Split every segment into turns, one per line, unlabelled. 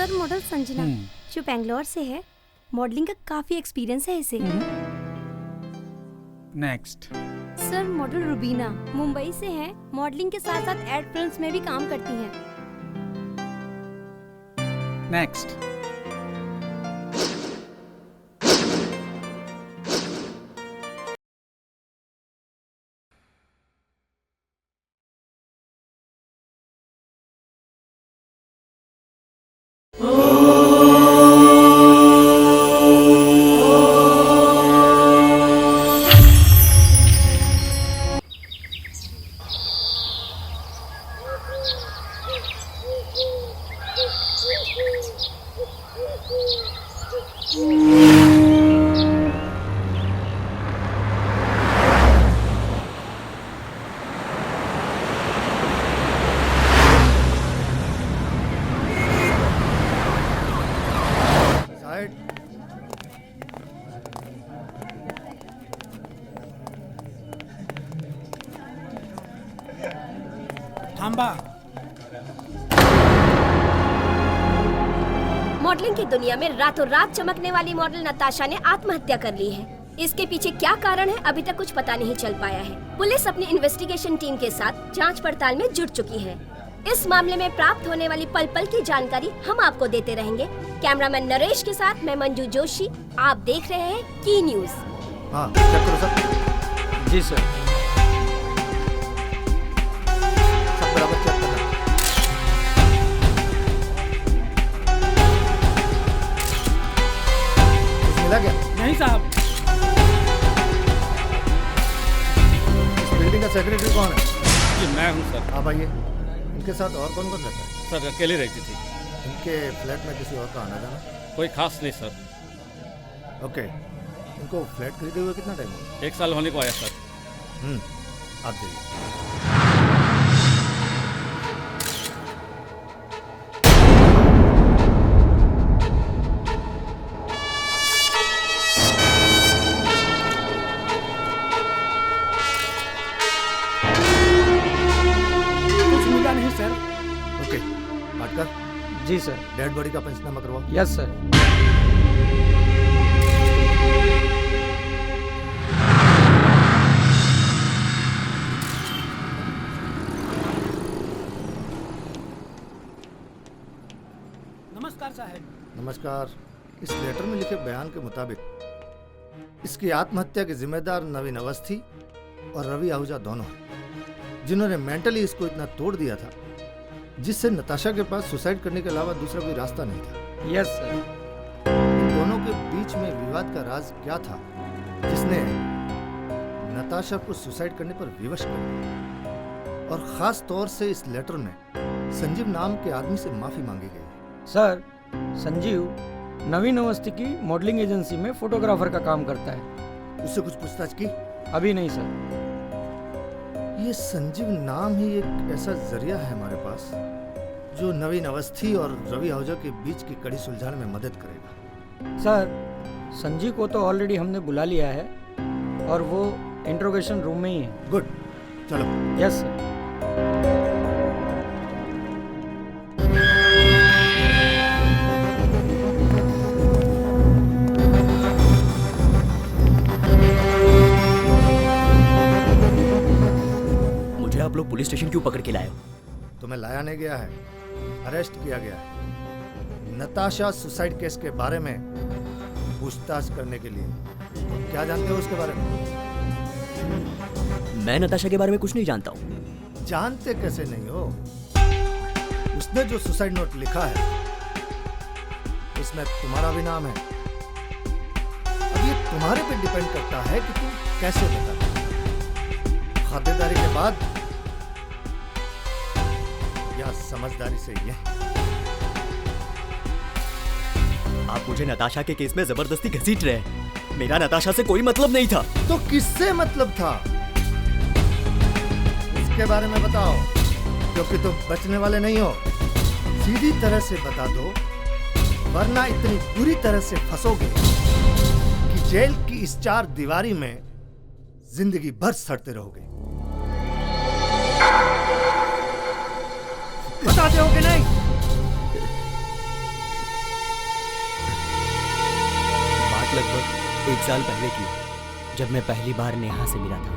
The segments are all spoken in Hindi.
सर मॉडल संजना जो बेंगलोर से है, मॉडलिंग का काफी एक्सपीरियंस है इसे।
Next.
Sir model Rubina Mumbai से है, मॉडलिंग के साथ साथ एड फिल्म्स में भी काम करती हैं।
नेक्स्ट।
मॉडलिंग की दुनिया में रातों रात चमकने वाली मॉडल नताशा ने आत्महत्या कर ली है। इसके पीछे क्या कारण है अभी तक कुछ पता नहीं चल पाया है। पुलिस अपनी इन्वेस्टिगेशन टीम के साथ जांच पड़ताल में जुट चुकी है। इस मामले में प्राप्त होने वाली पल पल की जानकारी हम आपको देते रहेंगे। कैमरामैन नरेश के साथ मैं मंजू जोशी, आप देख रहे हैं की न्यूज।
हाँ, चेक करो सर।
जी सर।
सब बराबर चेक करना। कुछ मिला क्या?
नहीं साहब।
इस बिल्डिंग का सेक्रेटरी कौन है?
जी मैं हूँ सर।
आप आइए। इनके साथ और कौन कौन रहता है?
सर अकेले रहती थी।
इनके फ्लैट में किसी और का आना जाना?
कोई खास नहीं सर।
ओके। इनको फ्लैट खरीदे हुए कितना टाइम हुआ?
1 साल होने को आया सर।
आप जाइए।
कुछ मिला नहीं सर।
ओके, भाटकर।
जी सर।
डेड बॉडी का पंचनामा करवाओ।
Yes sir. नमस्कार साहब।
नमस्कार। इस लेटर में लिखे बयान के मुताबिक इसकी आत्महत्या के जिम्मेदार नवीन अवस्थी और रवि आहूजा दोनों हैं, जिन्होंने मेंटली इसको इतना तोड़ दिया था जिससे नताशा के पास सुसाइड करने के अलावा दूसरा कोई रास्ता नहीं था।
Yes sir.
इन दोनों के बीच में विवाद का राज क्या था जिसने नताशा को सुसाइड करने पर विवश कर दिया? और खास तौर से इस लेटर में संजीव नाम के आदमी से माफी मांगी गई।
सर, संजीव नवीन अवस्थी की मॉडलिंग एजेंसी में फोटोग्राफर का काम करता है।
उससे कुछ पूछताछ की?
अभी नहीं सर।
ये संजीव नाम ही एक ऐसा जरिया है हमारे पास जो नवीन अवस्थी और रवि आहूजा के बीच की कड़ी सुलझाने में मदद करेगा।
सर, संजीव को तो ऑलरेडी हमने बुला लिया है और वो इंट्रोगेशन रूम में ही है।
गुड, चलो।
Yes sir.
आप लोग पुलिस स्टेशन क्यों पकड़ के लाए हो?
तुम्हें लाया नहीं गया है, अरेस्ट किया गया है नताशा सुसाइड केस के बारे में पूछताछ करने के लिए। तुम क्या जानते हो उसके बारे में?
मैं नताशा के बारे में कुछ नहीं जानता हूँ।
जानते कैसे नहीं हो? उसने जो सुसाइड नोट लिखा है उसमें तुम्हारा भी नाम है। अब ये तुम्हारे पे डिपेंड करता है कि तुम कैसे बताओ। खातिरदारी के बाद या समझदारी से ये।
आप मुझे नताशा के केस में जबरदस्ती घसीट रहे हैं। मेरा नताशा से कोई मतलब नहीं था।
तो किससे मतलब था? इसके बारे में बताओ, क्योंकि तुम बचने वाले नहीं हो। सीधी तरह से बता दो, वरना इतनी बुरी तरह से फंसोगे कि जेल की इस 4 दीवारी में जिंदगी भर सड़ते रहोगे। बताते हो कि नहीं?
1 साल पहले की, जब मैं पहली बार नेहा से मिला था।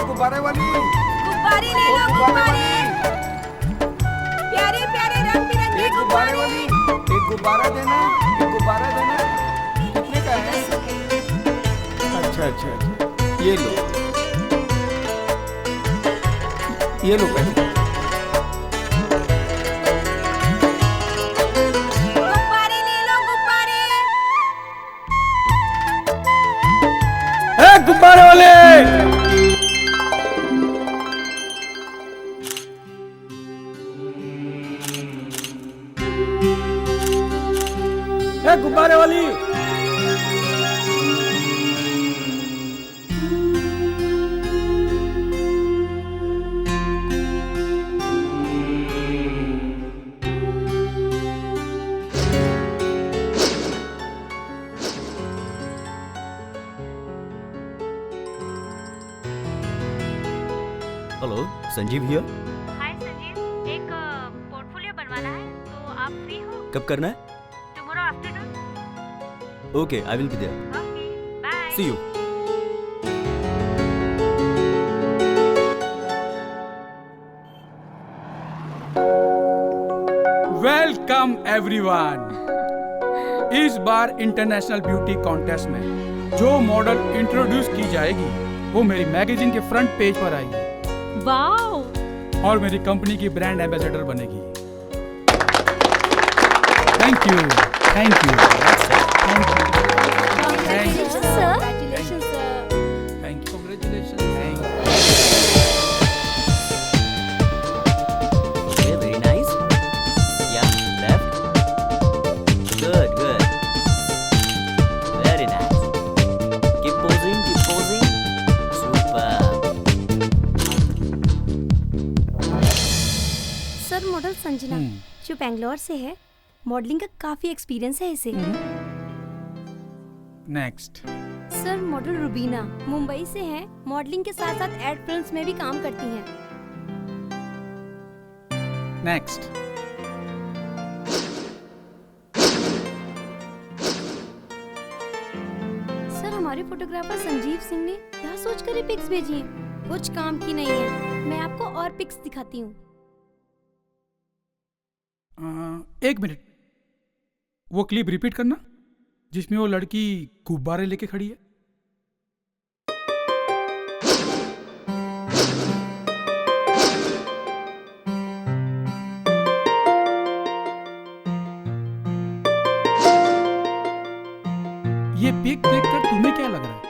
गुब्बारे वाली,
गुब्बारे ले लो, गुब्बारे प्यारे प्यारे रंग बिरंगे
एक गुब्बारे वाली, एक गुब्बारा देना, एक गुब्बारा देना। कितने का है? अच्छा अच्छा अच्छा, ये लो, ये लो पैसे।
गुब्बारे ले लो, गुब्बारे।
गुब्बारे वाले, गुब्बारे वाली।
Hello, Sanjeev here.
Hi Sanjeev, एक पोर्टफोलियो बनवाना है, तो आप फ्री हो?
कब करना है?
Tomorrow afternoon.
Okay, I will be there.
Okay, bye.
See you.
Welcome everyone. इस बार इंटरनेशनल ब्यूटी कॉन्टेस्ट में जो मॉडल इंट्रोड्यूस की जाएगी वो मेरी मैगजीन के फ्रंट पेज पर आएगी
वाओ!
और मेरी कंपनी की ब्रांड एम्बेसडर बनेगी। Thank you, thank you, thank you,
Congratulations, sir. Congratulations, sir.
Thank you, congratulation, thank you.
Okay, very nice. Yeah, left. Good, good. Very nice. Keep posing, keep posing. Super.
Sir, model Sanjana जो बेंगलोर से है, मॉडलिंग का काफी एक्सपीरियंस है इसे।
Next.
Sir, model Rubina Mumbai से है, मॉडलिंग के साथ साथ एड फिल्म्स में भी काम करती हैं।
नेक्स्ट।
सर, हमारे फोटोग्राफर संजीव सिंह ने क्या सोचकर ये पिक्स भेजी हैं? कुछ काम की नहीं है। मैं आपको और पिक्स दिखाती हूँ।
1 मिनट, वो क्लिप रिपीट करना जिसमें वो लड़की गुब्बारे लेके खड़ी है। ये पिक देखकर तुम्हें क्या लग रहा है?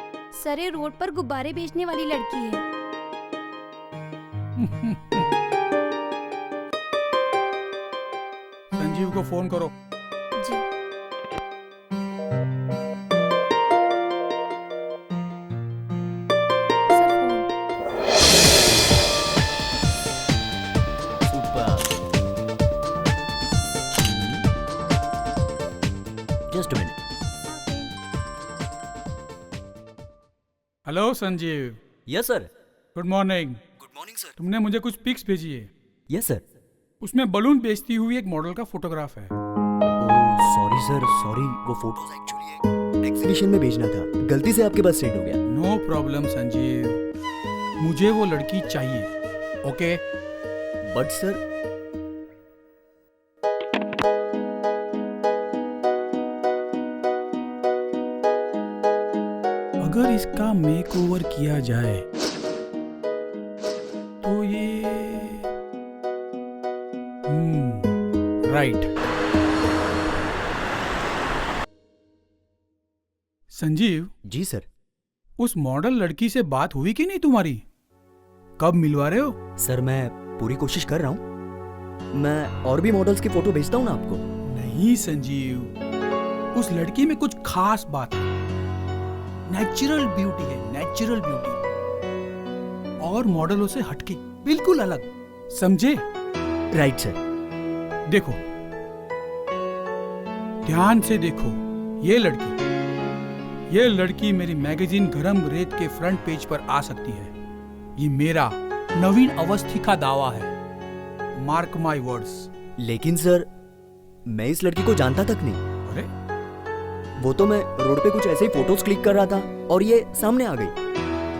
सर, ये रोड पर गुब्बारे बेचने वाली लड़की है।
संजीव को फोन करो।
जी। Sir, phone.
Super. Just a minute.
Hello Sanjeev.
Yes, sir.
Good morning.
Good morning, sir.
तुमने मुझे कुछ पिक्स भेजी है।
Yes, sir.
उसमें बलून बेचती हुई एक मॉडल का फोटोग्राफ है।
सॉरी सर, सॉरी, वो फोटोज एक्चुअली एक एग्जीबिशन में भेजना था, गलती से आपके पास सेंड हो गया।
नो प्रॉब्लम संजीव, मुझे वो लड़की चाहिए। ओके?
बट सर,
अगर इसका मेकओवर किया जाए तो ये राइट। संजीव
जी सर।
उस मॉडल लड़की से बात हुई कि नहीं तुम्हारी? कब मिलवा रहे हो?
सर मैं पूरी कोशिश कर रहा हूँ, मैं और भी मॉडल्स की फोटो भेजता हूँ ना आपको।
नहीं संजीव, उस लड़की में कुछ खास बात है। नेचुरल ब्यूटी है, नेचुरल ब्यूटी, और मॉडलों से हटके, बिल्कुल अलग, समझे?
Right sir.
देखो, ध्यान से देखो, ये लड़की मेरी मैगजीन गरम रेत के फ्रंट पेज पर आ सकती है। ये मेरा नवीन अवस्थी का दावा है। Mark my words.
लेकिन सर, मैं इस लड़की को जानता तक नहीं।
अरे,
वो तो मैं रोड पे कुछ ऐसे ही फोटोज क्लिक कर रहा था और ये सामने आ गई।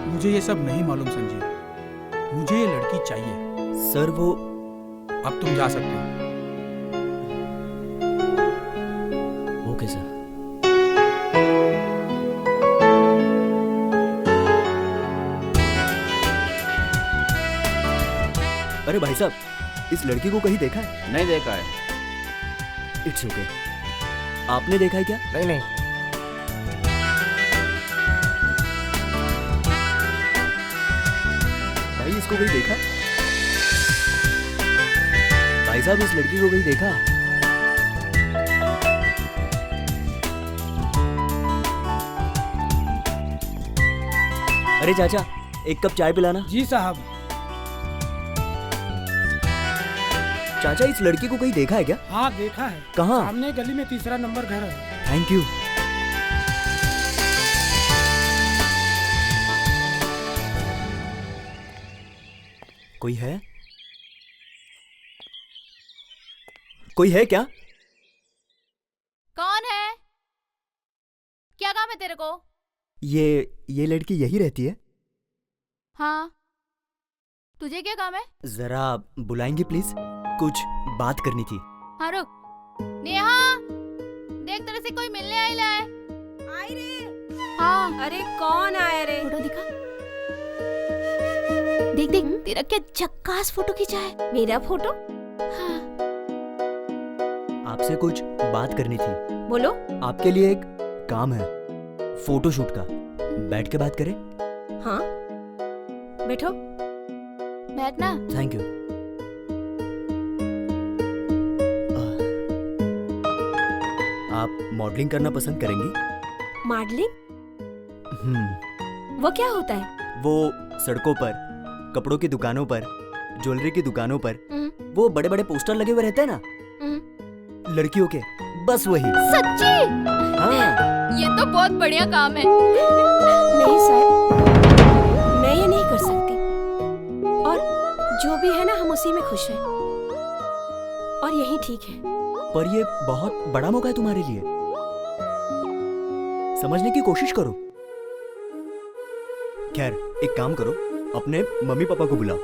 मुझे ये सब नहीं मालूम संजीव, मुझे ये लड़की चाहिए।
सर वो,
अब तुम जा सकते हो।
Okay sir. अरे भाई साहब, इस लड़की को कहीं देखा है?
नहीं देखा है।
It's okay. आपने देखा है क्या?
नहीं नहीं।
भाई इसको कहीं देखा? भाई साहब, इस लड़की को कहीं देखा? अरे चाचा, एक कप चाय पिलाना।
जी साहब।
चाचा, इस लड़की को कहीं देखा है क्या?
हाँ देखा है।
कहाँ?
सामने गली में 3रा नंबर घर है।
Thank you. कोई है? कोई है क्या?
कौन है? क्या काम है तेरे को?
ये लड़की यही रहती है?
हाँ, तुझे क्या काम है?
जरा बुलाएंगी प्लीज, कुछ बात करनी थी।
हाँ रुक। नेहा, देख तेरे से कोई मिलने आई है।
आई रे।
हाँ,
अरे कौन आया रे?
फोटो दिखा। देख देख, तेरा क्या झक्कास फोटो खींचा है।
मेरा फोटो?
हाँ।
आपसे कुछ बात करनी थी।
बोलो।
आपके लिए एक काम है, फोटोशूट का। बैठ के बात करें?
हाँ, बैठो।
बैठना।
Thank you. आप मॉडलिंग करना पसंद करेंगी?
मॉडलिंग? वो क्या होता है?
वो सड़कों पर, कपड़ों की दुकानों पर, ज्वेलरी की दुकानों पर वो बड़े बड़े पोस्टर लगे हुए रहते हैं ना, लड़कियों के, बस वही।
सच्ची?
हाँ।
ये तो बहुत बढ़िया काम है।
नहीं सर, मैं ये नहीं कर सकती। और जो भी है ना, हम उसी में खुश हैं। और यही ठीक है।
पर ये बहुत बड़ा मौका है तुम्हारे लिए, समझने की कोशिश करो। खैर, एक काम करो, अपने मम्मी पापा को बुलाओ।